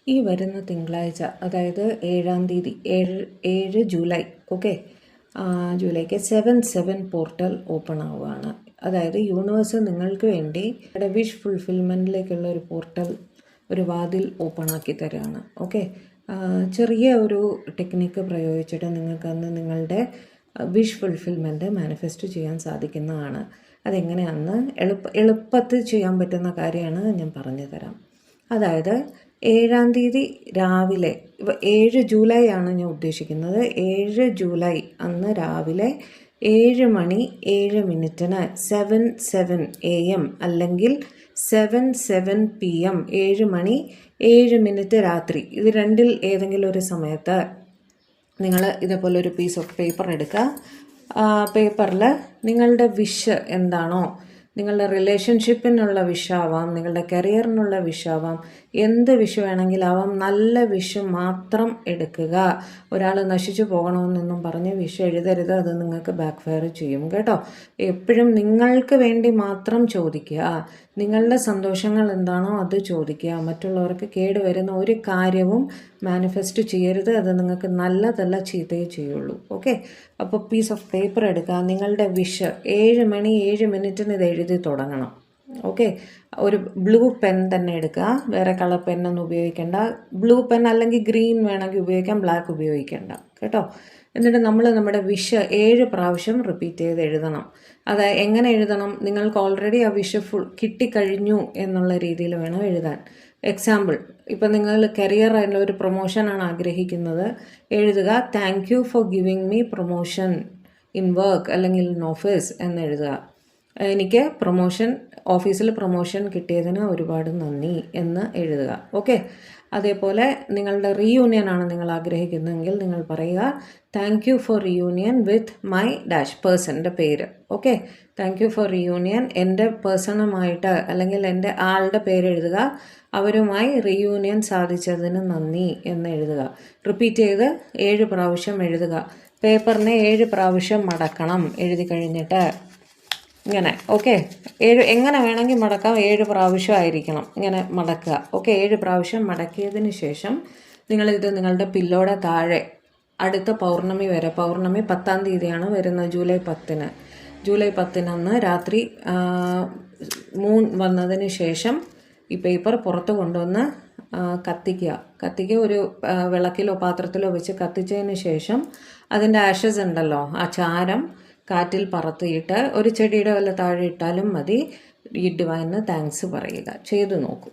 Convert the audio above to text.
ഈ വരുന്ന തിങ്കളാഴ്ച, അതായത് 7-ാം തീയതി, 7 ജൂലൈ, ഓക്കെ, ജൂലൈക്ക് 7-7 പോർട്ടൽ ഓപ്പൺ ആവുകയാണ്. അതായത് യൂണിവേഴ്സ് നിങ്ങൾക്ക് വേണ്ടി വിഷ് ഫുൾഫിൽമെൻറ്റിലേക്കുള്ള ഒരു പോർട്ടൽ, ഒരു വാതിൽ ഓപ്പൺ ആക്കി തരികയാണ്. ഓക്കെ, ചെറിയ ഒരു ടെക്നിക്ക് പ്രയോഗിച്ചിട്ട് നിങ്ങൾക്കന്ന് നിങ്ങളുടെ വിഷ് ഫുൾഫിൽമെൻറ്റ് മാനിഫെസ്റ്റ് ചെയ്യാൻ സാധിക്കുന്നതാണ്. അതെങ്ങനെയാണെന്ന് എളുപ്പത്തിൽ ചെയ്യാൻ പറ്റുന്ന കാര്യമാണ് ഞാൻ പറഞ്ഞു തരാം. അതായത് 7-ാം തീയതി രാവിലെ, 7 ജൂലൈ ആണ് ഞാൻ ഉദ്ദേശിക്കുന്നത്. 7 ജൂലൈ അന്ന് രാവിലെ 7 മണി 7 മിനിറ്റിന് 7 AM അല്ലെങ്കിൽ 7 PM, 7 മണി 7 മിനിറ്റ് രാത്രി, ഇത് രണ്ടിൽ ഏതെങ്കിലും ഒരു സമയത്ത് നിങ്ങൾ ഇതേപോലെ ഒരു പീസ് ഓഫ് പേപ്പർ എടുക്കുക. പേപ്പറിൽ നിങ്ങളുടെ വിഷ് എന്താണോ, നിങ്ങളുടെ റിലേഷൻഷിപ്പിനുള്ള വിഷാവാം, നിങ്ങളുടെ കരിയറിനുള്ള വിഷാവാം, എന്ത് വിഷ് വേണമെങ്കിലാവാം, നല്ല വിഷ് മാത്രം എടുക്കുക. ഒരാൾ നശിച്ചു പോകണമെന്നൊന്നും പറഞ്ഞ് വിഷ് എഴുതരുത്, അത് നിങ്ങൾക്ക് ബാക്ക് ഫയർ ചെയ്യും കേട്ടോ. എപ്പോഴും നിങ്ങൾക്ക് വേണ്ടി മാത്രം ചോദിക്കുക. നിങ്ങളുടെ സന്തോഷങ്ങൾ എന്താണോ അത് ചോദിക്കുക. മറ്റുള്ളവർക്ക് കേടുവരുന്ന ഒരു കാര്യവും മാനിഫെസ്റ്റ് ചെയ്യരുത്. അത് നിങ്ങൾക്ക് നല്ലതല്ല, ചീത്തയേ ചെയ്യുള്ളൂ. ഓക്കെ, അപ്പോൾ പീസ് ഓഫ് പേപ്പർ എടുക്കുക. നിങ്ങളുടെ വിഷ് 7 മണി 7 മിനിറ്റിന് ഇത് എഴുതി തുടങ്ങണം. ഓക്കെ, ഒരു ബ്ലൂ പെൻ തന്നെ എടുക്കുക. വേറെ കളർ പെന്നൊന്നും ഉപയോഗിക്കേണ്ട. ബ്ലൂ പെൻ അല്ലെങ്കിൽ ഗ്രീൻ വേണമെങ്കിൽ ഉപയോഗിക്കാം, ബ്ലാക്ക് ഉപയോഗിക്കേണ്ട കേട്ടോ. എന്നിട്ട് നമ്മൾ നമ്മുടെ വിഷ് 7 പ്രാവശ്യം റിപ്പീറ്റ് ചെയ്ത് എഴുതണം. അത് എങ്ങനെ എഴുതണം? നിങ്ങൾക്ക് ഓൾറെഡി ആ വിഷ് കിട്ടിക്കഴിഞ്ഞു എന്നുള്ള രീതിയിൽ വേണം എഴുതാൻ. എക്സാമ്പിൾ, ഇപ്പം നിങ്ങൾ കരിയർ ആയിട്ടുള്ള ഒരു പ്രൊമോഷനാണ് ആഗ്രഹിക്കുന്നത്, എഴുതുക thank you four giving me promotion in work അല്ലെങ്കിൽ ഇൻ ഓഫീസ് എന്ന് എഴുതുക. എനിക്ക് ഓഫീസിൽ പ്രൊമോഷൻ കിട്ടിയതിന് ഒരുപാട് നന്ദി എന്ന് എഴുതുക. ഓക്കെ, അതേപോലെ നിങ്ങളുടെ റീയൂണിയൻ ആണ് നിങ്ങൾ ആഗ്രഹിക്കുന്നതെങ്കിൽ നിങ്ങൾ പറയുക thank you for reunion with my dash പേഴ്സൻ്റെ പേര്. ഓക്കെ, താങ്ക് യു ഫോർ റീയൂണിയൻ, എൻ്റെ പേഴ്സണുമായിട്ട് അല്ലെങ്കിൽ എൻ്റെ ആളുടെ പേര് എഴുതുക. അവരുമായി റീയൂണിയൻ സാധിച്ചതിന് നന്ദി എന്ന് എഴുതുക. റിപ്പീറ്റ് ചെയ്ത് 7 പ്രാവശ്യം എഴുതുക. പേപ്പറിനെ 7 പ്രാവശ്യം മടക്കണം എഴുതി കഴിഞ്ഞിട്ട്. ഇങ്ങനെ ഓക്കെ, 7 എങ്ങനെ വേണമെങ്കിൽ മടക്കാം, 7 പ്രാവശ്യം ആയിരിക്കണം ഇങ്ങനെ മടക്കുക. ഓക്കെ, 7 പ്രാവശ്യം മടക്കിയതിന് ശേഷം നിങ്ങളിത് നിങ്ങളുടെ പില്ലോടെ താഴെ അടുത്ത പൗർണമി വരെ, പൗർണമി 10-ാം തീയതിയാണ് വരുന്നത്, ജൂലൈ 10-ന്. ജൂലൈ 10-ന് രാത്രി മൂൺ വന്നതിന് ശേഷം ഈ പേപ്പർ പുറത്ത് കൊണ്ടുവന്ന് കത്തിക്കുക. ഒരു വിളക്കിലോ പാത്രത്തിലോ വെച്ച് കത്തിച്ചതിന് ശേഷം അതിൻ്റെ ആഷസ് ഉണ്ടല്ലോ, ആ ചാരം കാറ്റിൽ പറത്തിയിട്ട് ഒരു ചെടിയുടെ വല്ല താഴെ ഇട്ടാലും മതി. ഈ ഡിവൈന് താങ്ക്സ് പറയുക. ചെയ്തു നോക്കൂ.